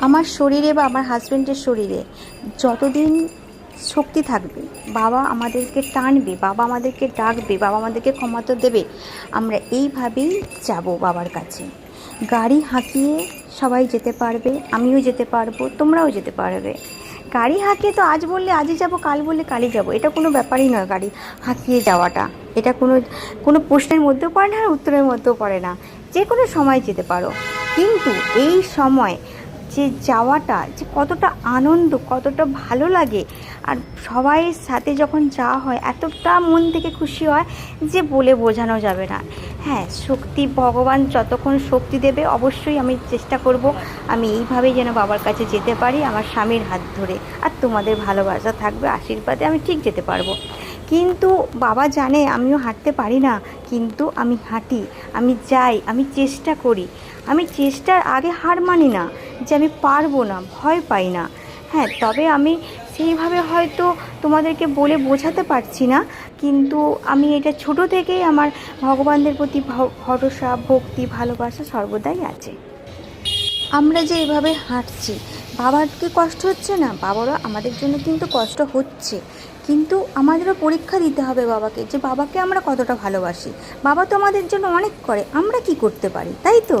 আমার শরীরে বা আমার হাজব্যান্ডের শরীরে যতদিন শক্তি থাকবে, বাবা আমাদেরকে টানবে, বাবা আমাদেরকে ডাকবে, বাবা আমাদেরকে ক্ষমতা দেবে, আমরা এইভাবেই যাব বাবার কাছে। গাড়ি হাঁকিয়ে সবাই যেতে পারবে, আমিও যেতে পারবো, তোমরাও যেতে পারবে। গাড়ি হাঁকিয়ে তো আজ বললে আজই যাব, কাল বললে কালই যাব, এটা কোনো ব্যাপারই নয়। গাড়ি হাঁকিয়ে যাওয়াটা এটা কোনো কোনো প্রশ্নের মধ্যেও পড়ে না, আর উত্তরের মধ্যেও পড়ে না। যে কোনো সময় যেতে পারো, কিন্তু এই সময় যে যাওয়াটা যে কতটা আনন্দ, কতটা ভালো লাগে, আর সবাইয়ের সাথে যখন যাওয়া হয় এতটা মন থেকে খুশি হয় যে বলে বোঝানো যাবে না। হ্যাঁ, শক্তি ভগবান যতক্ষণ শক্তি দেবে অবশ্যই আমি চেষ্টা করব আমি এইভাবেই যেন বাবার কাছে যেতে পারি, আমার স্বামীর হাত ধরে। আর তোমাদের ভালোবাসা থাকবে, আশীর্বাদে আমি ঠিক যেতে পারবো। কিন্তু বাবা জানে আমিও হাঁটতে পারি না, কিন্তু আমি হাঁটি, আমি যাই, আমি চেষ্টা করি। আমি চেষ্টার আগে হার মানি না যে আমি পারবো না, ভয় পাই না। হ্যাঁ, তবে আমি সেইভাবে হয়তো তোমাদেরকে বলে বোঝাতে পারছি না, কিন্তু আমি এটা ছোট থেকেই আমার ভগবানদের প্রতি ভরসা, ভক্তি, ভালোবাসা সর্বদাই আছে। আমরা যে এভাবে হাঁটছি, বাবার কি কষ্ট হচ্ছে না? বাবারও আমাদের জন্য কিন্তু কষ্ট হচ্ছে, কিন্তু আমাদেরও পরীক্ষা দিতে হবে বাবাকে, যে বাবাকে আমরা কতটা ভালোবাসি। বাবা তো আমাদের জন্য অনেক করে, আমরা কি করতে পারি, তাই তো?